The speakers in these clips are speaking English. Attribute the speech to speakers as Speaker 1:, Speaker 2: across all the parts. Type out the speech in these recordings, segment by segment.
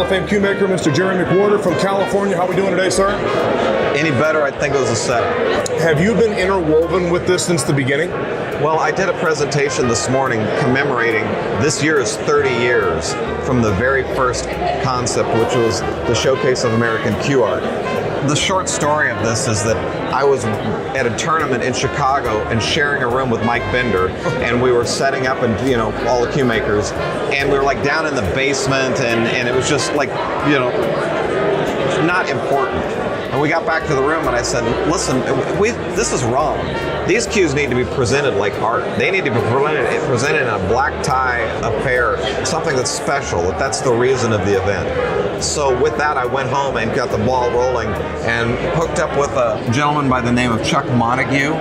Speaker 1: Fame cue maker, Mr. Jerry McWhorter from California. How are we doing today, sir?
Speaker 2: Any better, I think it was a setup.
Speaker 1: Have you been interwoven with this since the beginning?
Speaker 2: Well, I did a presentation this morning commemorating this year is 30 years from the very first concept, which was the Showcase of American Cue Art. The short story of this is that I was at a tournament in Chicago and sharing a room with Mike Bender, and we were setting up and, all the cue makers, and we were like down in the basement, and it was just like, not important. And we got back to the room and I said, listen, this is wrong. These cues need to be presented like art. They need to be presented in a black tie affair, something that's special, that's the reason of the event. So with that, I went home and got the ball rolling and hooked up with a gentleman by the name of Chuck Montague,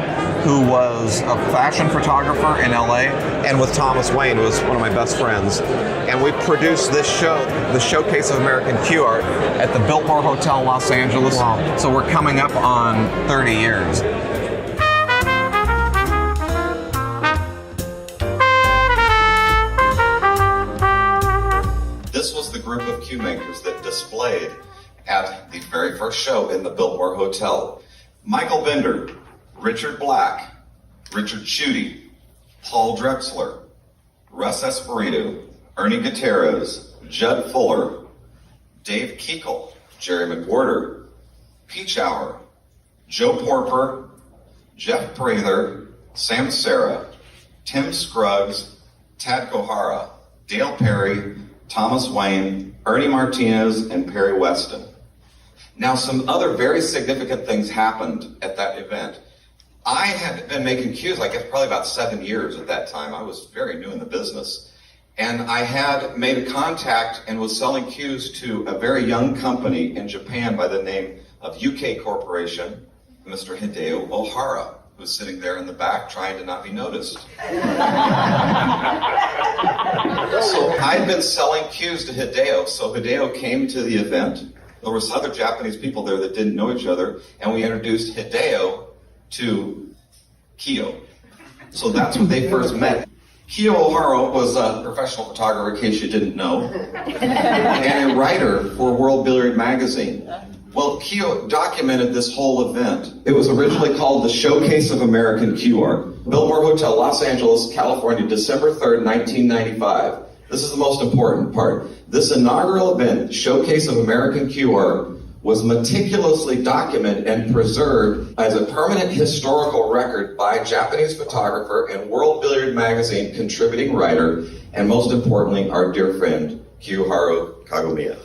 Speaker 2: who was a fashion photographer in LA, and with Thomas Wayne, who was one of my best friends. And we produced this show, the Showcase of American Cue Art, at the Biltmore Hotel in Los Angeles. Wow. So we're coming up on 30 years.
Speaker 3: This was the group of cue makers that displayed at the very first show in the Biltmore Hotel. Michael Bender, Richard Black, Richard Schutte, Paul Drexler, Russ Espiritu, Ernie Gutierrez, Judd Fuller, Dave Keekle, Jerry McWhorter, Peach Hour, Joe Porper, Jeff Prather, Sam Serra, Tim Scruggs, Tad Kohara, Dale Perry, Thomas Wayne, Ernie Martinez, and Perry Weston. Now, some other very significant things happened at that event. I had been making cues, I guess probably about 7 years at that time. I was very new in the business. And I had made a contact and was selling cues to a very young company in Japan by the name of UK Corporation, Mr. Hideo Ohara, who was sitting there in the back trying to not be noticed. So I'd been selling cues to Hideo, so Hideo came to the event. There were some other Japanese people there that didn't know each other, and we introduced Hideo to Kiyo. So that's when they first met. Kiyo Ohara was a professional photographer, in case you didn't know, and a writer for World Billiard Magazine. Well, Kiyo documented this whole event. It was originally called the Showcase of American Cue Art. Biltmore Hotel, Los Angeles, California, December 3rd, 1995. This is the most important part. This inaugural event, Showcase of American Cue Art, was meticulously documented and preserved as a permanent historical record by Japanese photographer and World Billiard Magazine contributing writer, and most importantly, our dear friend, Kiyoharu Kagomiya.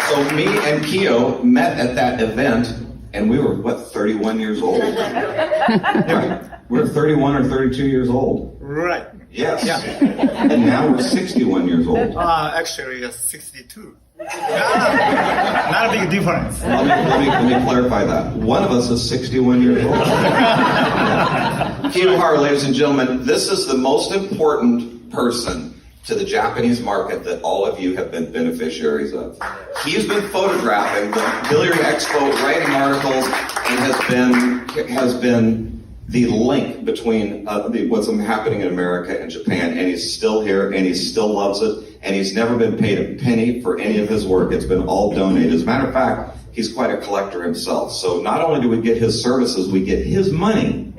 Speaker 3: So me and Kiyo met at that event, and we were, 31 years old? Right. We're 31 or 32 years old.
Speaker 4: Right.
Speaker 3: Yes.
Speaker 4: Yeah.
Speaker 3: And now we're 61 years old.
Speaker 4: Actually, 62. Not a big difference.
Speaker 3: Let me clarify that. One of us is 61 years old. Kiyoharu, ladies and gentlemen, this is the most important person to the Japanese market that all of you have been beneficiaries of. He's been photographing the Billiard Expo, writing articles, and has been the link between what's happening in America and Japan, and he's still here, and he still loves it, and he's never been paid a penny for any of his work. It's been all donated. As a matter of fact, he's quite a collector himself. So not only do we get his services, we get his money.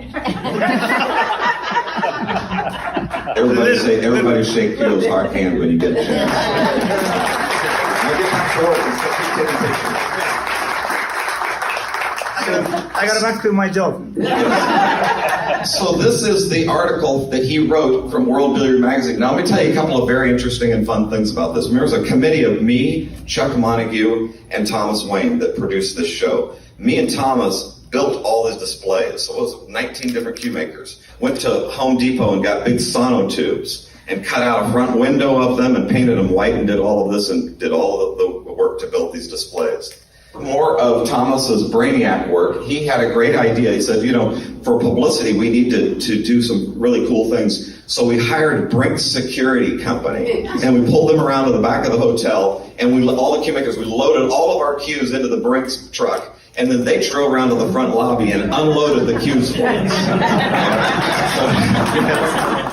Speaker 3: Everybody shake Kiyo's hard hand when you get a chance. Now get back to work and keep taking pictures.
Speaker 4: I got back to my job.
Speaker 3: So this is the article that he wrote from World Billiard Magazine. Now let me tell you a couple of very interesting and fun things about this. There was a committee of me, Chuck Montague, and Thomas Wayne that produced this show. Me and Thomas built all his displays. So it was 19 different cue makers. Went to Home Depot and got big sonotubes and cut out a front window of them and painted them white and did all of this and did all of the work to build these displays. More of Thomas's brainiac work. He had a great idea. He said, for publicity, we need to do some really cool things. So we hired Brink's Security Company, and we pulled them around to the back of the hotel, and all the cue makers, we loaded all of our cues into the Brink's truck, And then they drove around to the front lobby and unloaded the cues for us.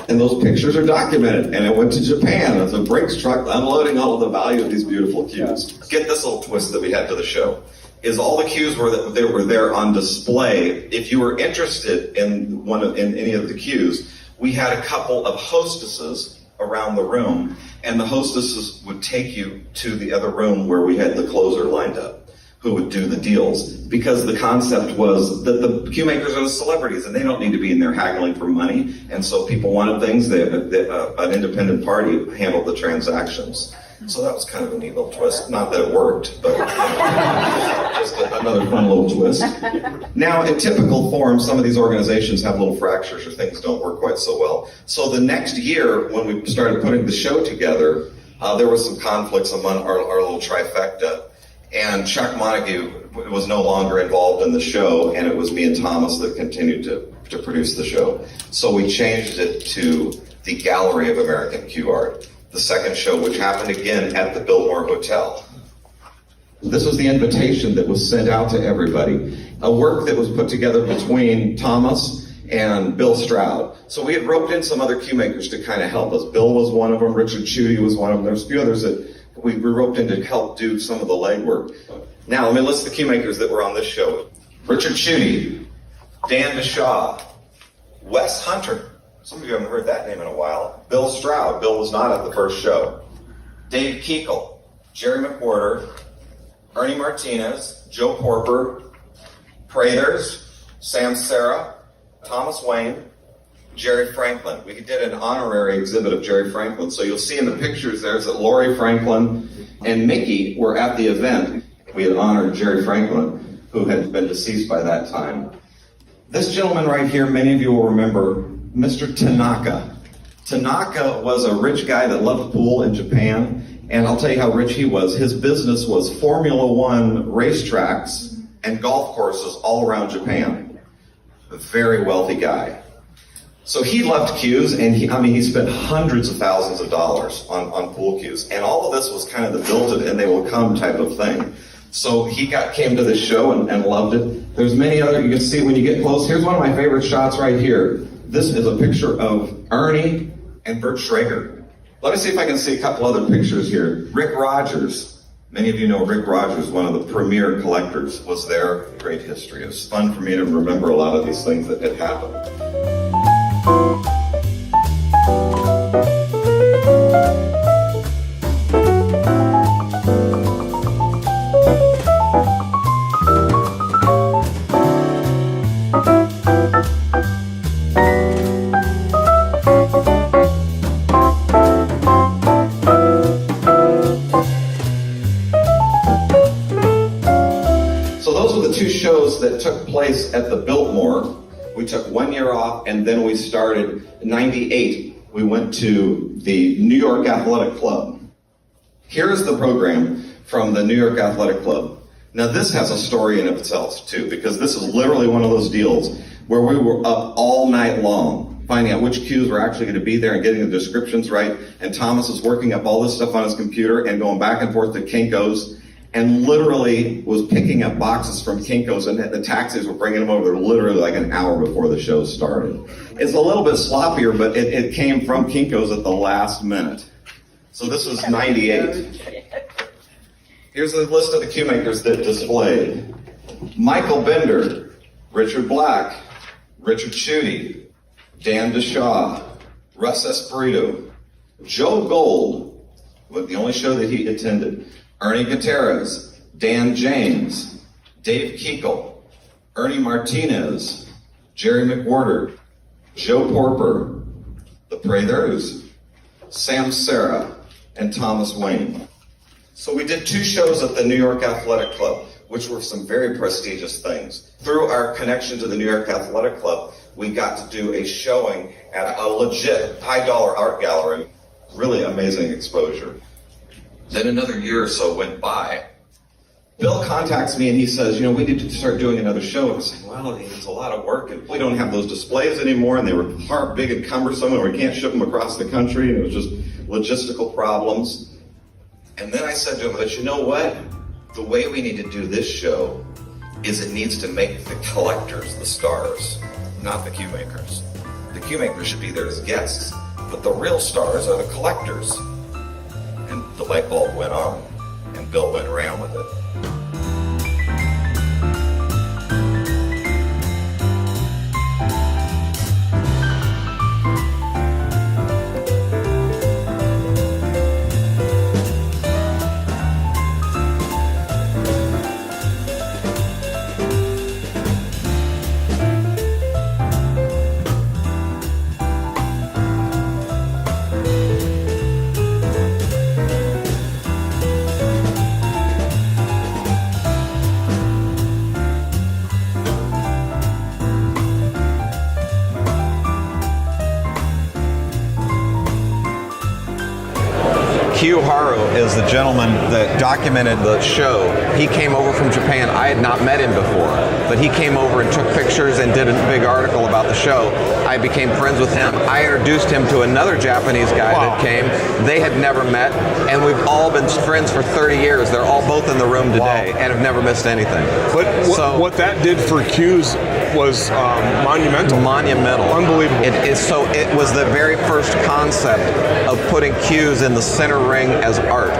Speaker 3: And those pictures are documented. And it went to Japan as a Brinks truck unloading all of the value of these beautiful cues. Get this little twist that we had to the show. Is all the cues were there on display. If you were interested in any of the cues, we had a couple of hostesses around the room, and the hostesses would take you to the other room where we had the closer lined up, who would do the deals, because the concept was that the cue makers are the celebrities and they don't need to be in there haggling for money, and so people wanted things that an independent party handled the transactions. So that was kind of a neat little twist. Not that it worked, but just another fun little twist. Now, in typical form, some of these organizations have little fractures or things don't work quite so well. So the next year, when we started putting the show together, there was some conflicts among our little trifecta. And Chuck Montague was no longer involved in the show, and it was me and Thomas that continued to produce the show. So we changed it to the Gallery of American Cue Art, the second show, which happened again at the Biltmore Hotel. This was the invitation that was sent out to everybody, a work that was put together between Thomas and Bill Stroud. So we had roped in some other cue makers to kind of help us. Bill was one of them, Richard Chudy was one of them. There's a few others that we roped in to help do some of the legwork. Now, let me list the cue makers that were on this show. Richard Chudy, Dan DeShaw, Wes Hunter. Some of you haven't heard that name in a while. Bill Stroud. Bill was not at the first show. Dave Keekle, Jerry McWhorter, Ernie Martinez, Joe Porper, Prathers, Sam Serra, Thomas Wayne, Jerry Franklin. We did an honorary exhibit of Jerry Franklin. So you'll see in the pictures there's that Lori Franklin and Mickey were at the event. We had honored Jerry Franklin, who had been deceased by that time. This gentleman right here, many of you will remember, Mr. Tanaka. Tanaka was a rich guy that loved pool in Japan, and I'll tell you how rich he was. His business was Formula One racetracks and golf courses all around Japan. A very wealthy guy. So he loved cues, and he spent hundreds of thousands of dollars on pool cues. And all of this was kind of the built it and they will come type of thing. So he came to this show and loved it. There's many other, you can see when you get close. Here's one of my favorite shots right here. This is a picture of Ernie and Bert Schrager. Let me see if I can see a couple other pictures here. Rick Rogers. Many of you know Rick Rogers, one of the premier collectors, was there. Great history. It was fun for me to remember a lot of these things that had happened. That took place at the Biltmore. We took 1 year off, and then we started in 98. We went to the New York Athletic Club. Here's the program from the New York Athletic Club. Now this has a story in itself too, because this is literally one of those deals where we were up all night long finding out which cues were actually going to be there and getting the descriptions right. And Thomas was working up all this stuff on his computer and going back and forth to Kinko's, and literally was picking up boxes from Kinko's, and the taxis were bringing them over there literally like an hour before the show started. It's a little bit sloppier, but it came from Kinko's at the last minute. So this was 98. Here's the list of the cue makers that displayed. Michael Bender, Richard Black, Richard Chudy, Dan DeShaw, Russ Espirito, Joe Gold, the only show that he attended, Ernie Gutierrez, Dan James, Dave Keekle, Ernie Martinez, Jerry McWhorter, Joe Porper, the Prathers, Sam Serra, and Thomas Wayne. So we did 2 shows at the New York Athletic Club, which were some very prestigious things. Through our connection to the New York Athletic Club, we got to do a showing at a legit high-dollar art gallery. Really amazing exposure. Then another year or so went by. Bill contacts me and he says, we need to start doing another show. And I was like, well, it's a lot of work, and we don't have those displays anymore, and they were big and cumbersome, and we can't ship them across the country, and it was just logistical problems. And then I said to him, but you know what? The way we need to do this show is it needs to make the collectors the stars, not the cue makers. The cue makers should be there as guests, but the real stars are the collectors. And the light bulb went on, and Bill went around with it.
Speaker 2: Q Haru is the gentleman that documented the show. He came over from Japan. I had not met him before, but he came over and took pictures and did a big article about the show. I became friends with him. I introduced him to another Japanese guy that came. They had never met, and we've all been friends for 30 years. They're all both in the room today and have never missed anything.
Speaker 1: But what that did for cues was monumental.
Speaker 2: Monumental.
Speaker 1: Unbelievable.
Speaker 2: It was the very first concept of putting cues in the center ring as art.